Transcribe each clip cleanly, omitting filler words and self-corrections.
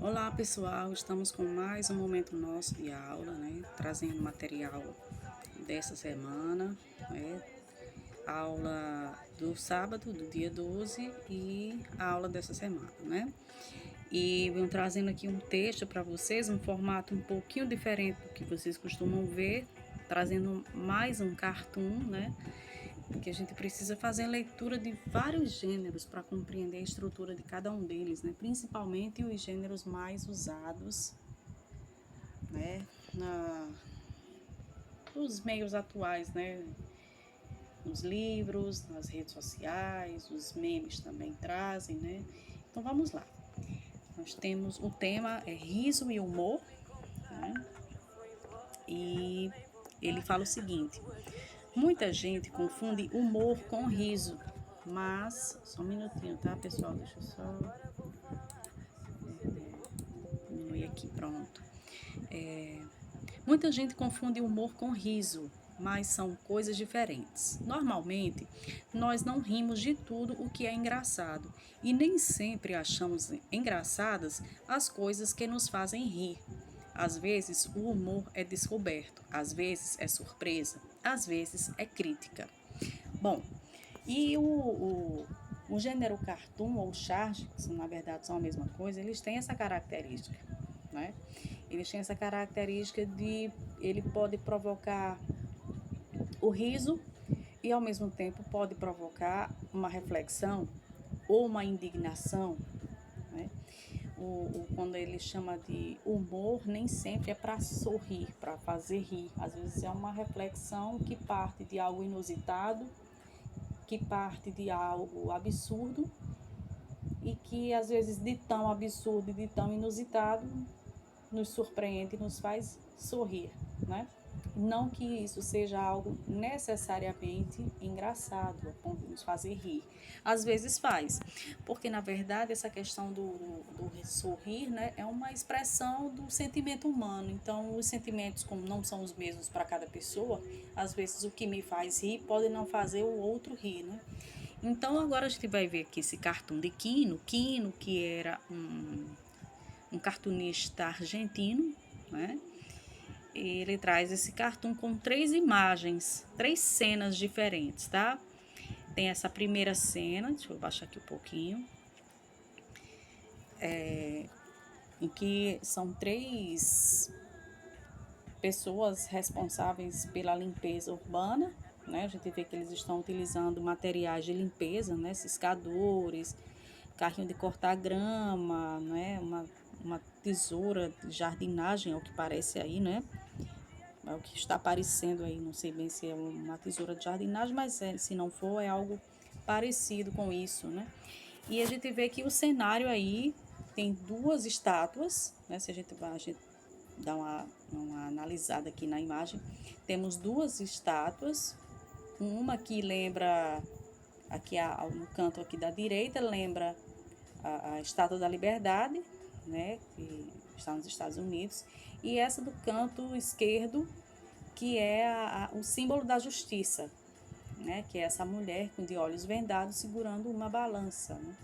Olá pessoal, estamos com mais um momento nosso de aula, né? Trazendo material dessa semana, né? Aula do sábado, do dia 12 e a aula dessa semana, né? E venho trazendo aqui um texto para vocês, um formato um pouquinho diferente do que vocês costumam ver, trazendo mais um cartoon, né? Porque a gente precisa fazer a leitura de vários gêneros para compreender a estrutura de cada um deles, né? Principalmente os gêneros mais usados, né? Nos meios atuais, né? Nos livros, nas redes sociais, os memes também trazem, né? Então vamos lá. Nós temos o tema é riso e humor, né? E ele fala o seguinte: muita gente confunde humor com riso, mas só um minutinho, tá, pessoal? Deixa eu só diminuir aqui, pronto. Muita gente confunde humor com riso, mas são coisas diferentes. Normalmente, nós não rimos de tudo o que é engraçado e nem sempre achamos engraçadas as coisas que nos fazem rir. Às vezes, o humor é descoberto, às vezes é surpresa, às vezes é crítica. Bom, e o gênero cartoon ou charge, que na verdade são a mesma coisa, eles têm essa característica, né? Eles têm essa característica de ele pode provocar o riso e ao mesmo tempo pode provocar uma reflexão ou uma indignação, né? Quando ele chama de humor, nem sempre é para sorrir, para fazer rir. Às vezes é uma reflexão que parte de algo inusitado, que parte de algo absurdo e que às vezes de tão absurdo e de tão inusitado nos surpreende e nos faz sorrir, né? Não que isso seja algo necessariamente engraçado, a ponto de nos fazer rir. Às vezes faz, porque na verdade essa questão do sorrir, né, é uma expressão do sentimento humano. Então, os sentimentos, como não são os mesmos para cada pessoa, às vezes o que me faz rir pode não fazer o outro rir, né? Então, agora a gente vai ver aqui esse cartoon de Quino. Quino, que era um cartunista argentino, né? Ele traz esse cartoon com 3 imagens, 3 cenas diferentes, tá? Tem essa primeira cena, deixa eu baixar aqui um pouquinho, em que são 3 pessoas responsáveis pela limpeza urbana, né? A gente vê que eles estão utilizando materiais de limpeza, né? Ciscadores, carrinho de cortar grama, né? Uma tesoura de jardinagem, é o que parece aí, né? É o que está aparecendo aí, não sei bem se é uma tesoura de jardinagem, mas se não for, é algo parecido com isso, né? E a gente vê que o cenário aí tem 2 estátuas, né? Se a gente dá uma analisada aqui na imagem, temos 2 estátuas, uma que lembra, aqui no canto aqui da direita, lembra a Estátua da Liberdade, né? Que está nos Estados Unidos, e essa do canto esquerdo, que é o símbolo da justiça, né? Que é essa mulher de olhos vendados segurando uma balança, né?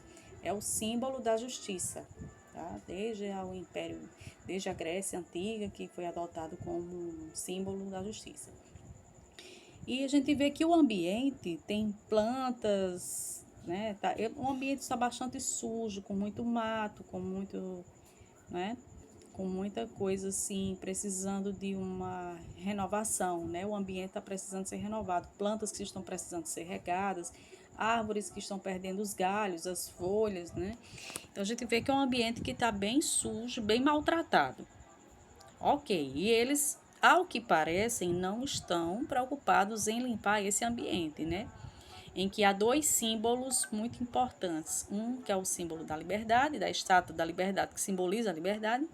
É o símbolo da justiça, tá? Desde o Império, desde a Grécia Antiga, que foi adotado como um símbolo da justiça. E a gente vê que o ambiente tem plantas, né? O ambiente está bastante sujo, com muito mato, com muito, né? Com muita coisa assim, precisando de uma renovação, né? O ambiente está precisando ser renovado, plantas que estão precisando ser regadas, árvores que estão perdendo os galhos, as folhas, né? Então a gente vê que é um ambiente que está bem sujo, bem maltratado. Ok, e eles, ao que parecem, não estão preocupados em limpar esse ambiente, né? Em que há 2 símbolos muito importantes. Um que é o símbolo da liberdade, da Estátua da Liberdade, que simboliza a liberdade,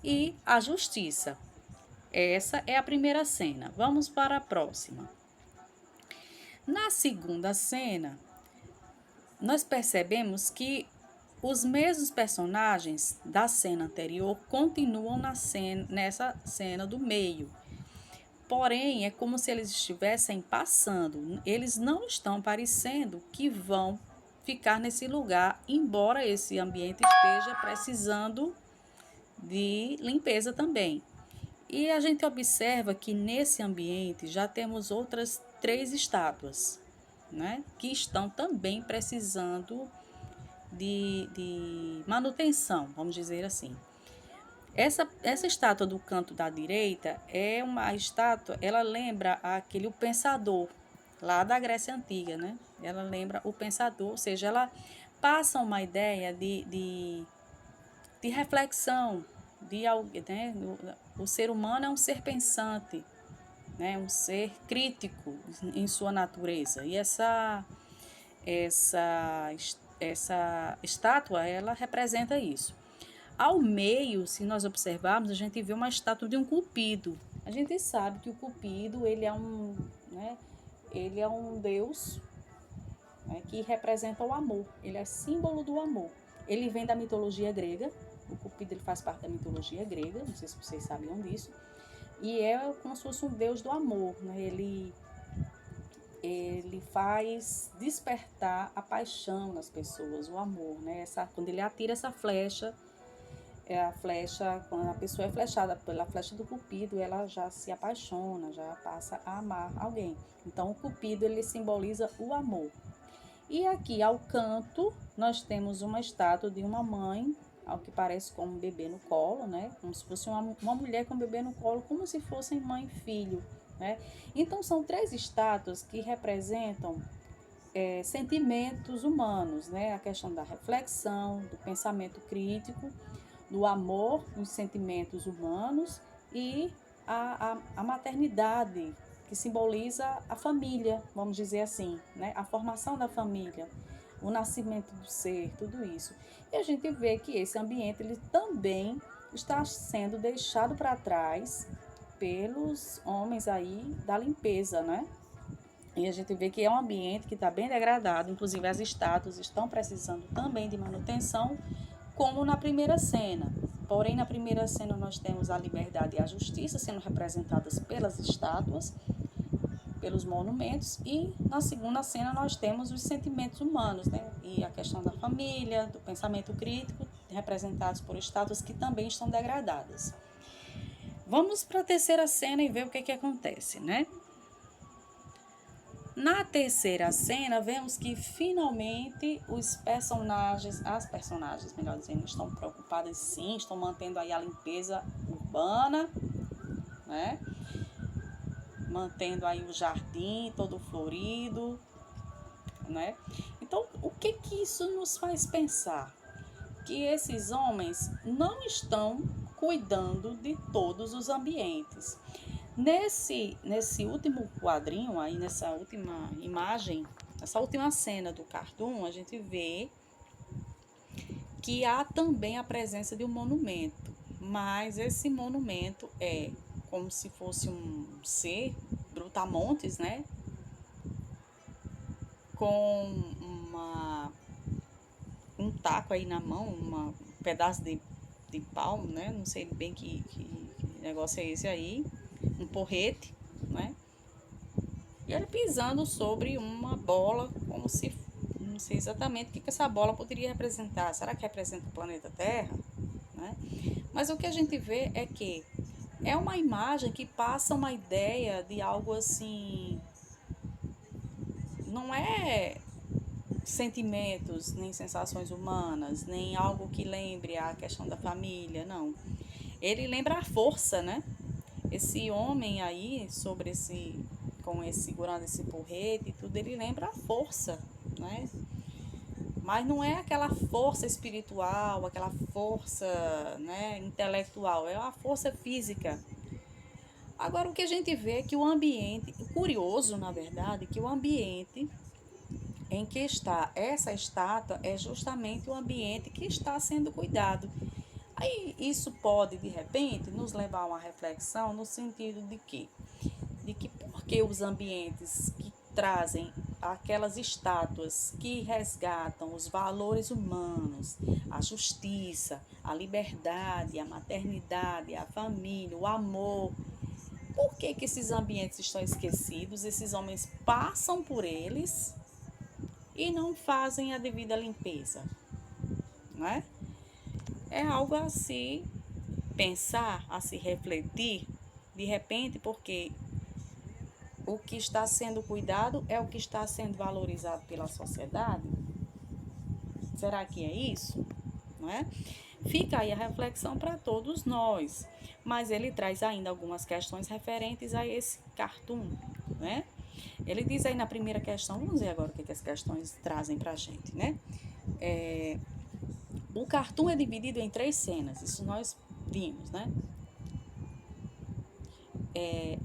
e a justiça. Essa é a primeira cena. Vamos para a próxima. Na segunda cena, nós percebemos que os mesmos personagens da cena anterior continuam nessa cena do meio. Porém, é como se eles estivessem passando. Eles não estão parecendo que vão ficar nesse lugar, embora esse ambiente esteja precisando de limpeza também. E a gente observa que nesse ambiente já temos outras 3 estátuas, né, que estão também precisando de manutenção, vamos dizer assim. Essa estátua do canto da direita é uma estátua, ela lembra o pensador lá da Grécia Antiga, né? Ela lembra o pensador, ou seja, ela passa uma ideia de reflexão, né? O ser humano é um ser pensante, né? Um ser crítico em sua natureza. E essa estátua, ela representa isso. Ao meio, se nós observarmos, a gente vê uma estátua de um cupido. A gente sabe que o cupido, né, ele é um deus, né, que representa o amor. Ele é símbolo do amor. Ele vem da mitologia grega. O cupido, ele faz parte da mitologia grega, não sei se vocês sabiam disso. E é como se fosse um deus do amor, né? Ele faz despertar a paixão nas pessoas, o amor, né? Quando ele atira essa flecha, quando a pessoa é flechada pela flecha do cupido, ela já se apaixona, já passa a amar alguém. Então, o cupido, ele simboliza o amor. E aqui, ao canto, nós temos uma estátua de uma mãe, ao que parece como um bebê no colo, né? Como se fosse uma mulher com um bebê no colo, como se fossem mãe e filho, né? Então, são 3 estátuas que representam sentimentos humanos, né? A questão da reflexão, do pensamento crítico, do amor, dos sentimentos humanos e a maternidade, que simboliza a família, vamos dizer assim, né? A formação da família, o nascimento do ser, tudo isso. E a gente vê que esse ambiente, ele também está sendo deixado para trás pelos homens aí da limpeza, né? E a gente vê que é um ambiente que está bem degradado, inclusive as estátuas estão precisando também de manutenção, como na primeira cena. Porém, na primeira cena nós temos a liberdade e a justiça sendo representadas pelas estátuas, pelos monumentos, e na segunda cena nós temos os sentimentos humanos, né? E a questão da família, do pensamento crítico, representados por estátuas que também estão degradadas. Vamos para a terceira cena e ver o que acontece, né? Na terceira cena, vemos que finalmente as personagens, melhor dizendo, estão preocupadas sim, estão mantendo aí a limpeza urbana, né? Mantendo aí o jardim todo florido, né? Então, o que isso nos faz pensar? Que esses homens não estão cuidando de todos os ambientes. Nesse último quadrinho, aí nessa última imagem, nessa última cena do cartoon, a gente vê que há também a presença de um monumento, mas esse monumento é como se fosse um ser, brutamontes, né? Com um taco aí na mão, um pedaço de pau, né? Não sei bem que negócio é esse aí, um porrete, né? E ele pisando sobre uma bola, como se, não sei exatamente o que essa bola poderia representar. Será que representa o planeta Terra? Né? Mas o que a gente vê é que é uma imagem que passa uma ideia de algo assim, não é sentimentos, nem sensações humanas, nem algo que lembre a questão da família, não. Ele lembra a força, né? Esse homem aí, segurando esse porrete e tudo, ele lembra a força, né? Mas não é aquela força espiritual, aquela força, né, intelectual, é uma força física. Agora, o que a gente vê é que o ambiente, curioso, na verdade, que o ambiente em que está essa estátua é justamente o ambiente que está sendo cuidado. Aí isso pode, de repente, nos levar a uma reflexão no sentido de que porque os ambientes que trazem aquelas estátuas que resgatam os valores humanos, a justiça, a liberdade, a maternidade, a família, o amor, por que esses ambientes estão esquecidos? Esses homens passam por eles e não fazem a devida limpeza, não é? É algo assim pensar, a se refletir, de repente, porque o que está sendo cuidado é o que está sendo valorizado pela sociedade? Será que é isso? Não é? Fica aí a reflexão para todos nós, mas ele traz ainda algumas questões referentes a esse cartoon, né? Ele diz aí na primeira questão, vamos ver agora o que as questões trazem para a gente, né? O cartoon é dividido em 3 cenas, isso nós vimos, né?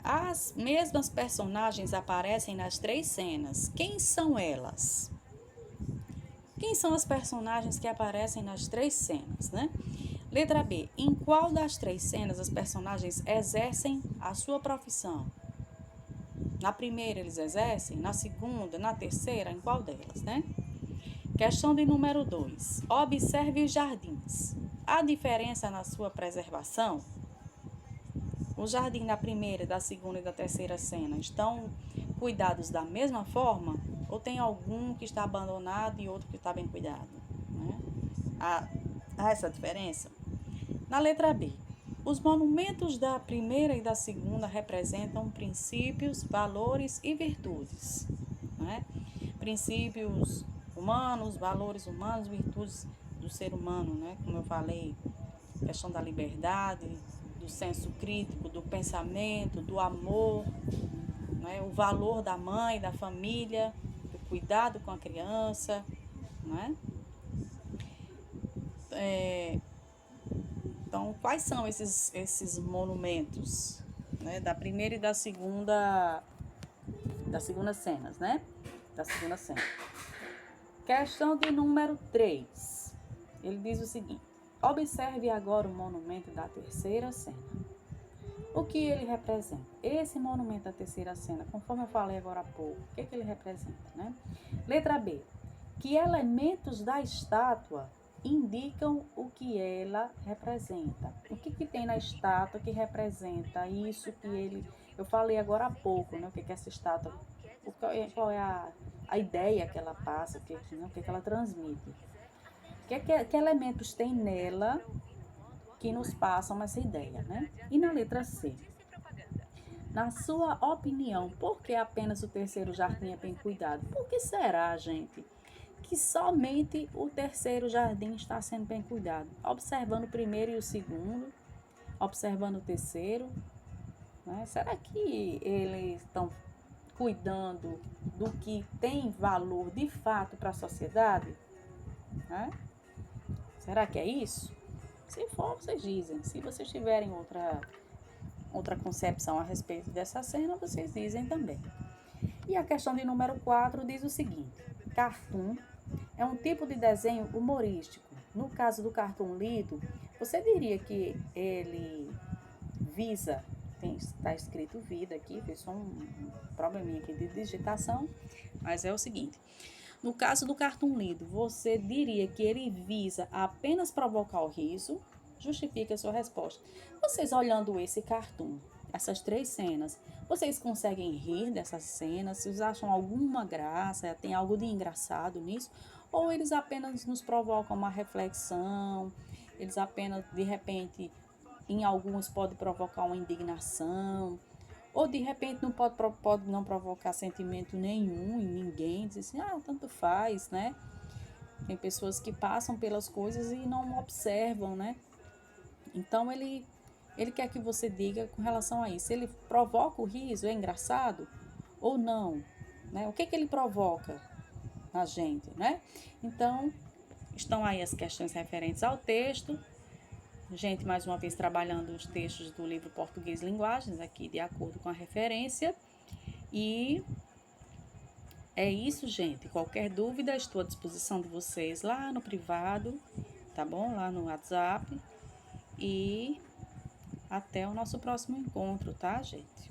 As mesmas personagens aparecem nas 3 cenas. Quem são elas? Quem são as personagens que aparecem nas 3 cenas, né? Letra B. Em qual das 3 cenas as personagens exercem a sua profissão? Na primeira eles exercem, na segunda, na terceira, em qual delas, né? Questão de número 2. Observe os jardins. Há diferença na sua preservação? O jardim da primeira, da segunda e da terceira cena estão cuidados da mesma forma? Ou tem algum que está abandonado e outro que está bem cuidado? Né? Há essa diferença? Na letra B, os monumentos da primeira e da segunda representam princípios, valores e virtudes. Né? Princípios humanos, valores humanos, virtudes do ser humano, né? Como eu falei, questão da liberdade, do senso crítico, do pensamento, do amor, né? O valor da mãe, da família, do cuidado com a criança, né? Então, quais são esses monumentos, né? Da primeira e da segunda cenas, né? Da segunda cena. Questão de número 3. Ele diz o seguinte: observe agora o monumento da terceira cena. O que ele representa? Esse monumento da terceira cena, conforme eu falei agora há pouco, o que ele representa, né? Letra B. Que elementos da estátua indicam o que ela representa? O que tem na estátua que representa isso que eu falei agora há pouco, né? O que essa estátua, qual é a ideia que ela passa, o que ela transmite? Que elementos tem nela que nos passam essa ideia, né? E na letra C, na sua opinião, por que apenas o terceiro jardim é bem cuidado? Por que será, gente, que somente o terceiro jardim está sendo bem cuidado? Observando o primeiro e o segundo, observando o terceiro, né? Será que eles estão cuidando do que tem valor de fato para a sociedade? Né? Será que é isso? Se for, vocês dizem. Se vocês tiverem outra concepção a respeito dessa cena, vocês dizem também. E a questão de número 4 diz o seguinte: cartoon é um tipo de desenho humorístico. No caso do cartoon lido, você diria que ele visa, está escrito vida aqui, foi só um probleminha aqui de digitação, mas é o seguinte: no caso do cartoon lido, você diria que ele visa apenas provocar o riso? Justifique a sua resposta. Vocês olhando esse cartoon, essas 3 cenas, vocês conseguem rir dessas cenas? Vocês acham alguma graça? Tem algo de engraçado nisso? Ou eles apenas nos provocam uma reflexão? Eles apenas, de repente, em alguns pode provocar uma indignação? Ou de repente não pode não provocar sentimento nenhum em ninguém, diz assim, tanto faz, né? Tem pessoas que passam pelas coisas e não observam, né? Então ele quer que você diga com relação a isso. Ele provoca o riso, é engraçado ou não, né? O que ele provoca na gente, né? Então, estão aí as questões referentes ao texto. Gente, mais uma vez trabalhando os textos do livro Português Linguagens, aqui de acordo com a referência. E é isso, gente. Qualquer dúvida, estou à disposição de vocês lá no privado, tá bom? Lá no WhatsApp. E até o nosso próximo encontro, tá, gente?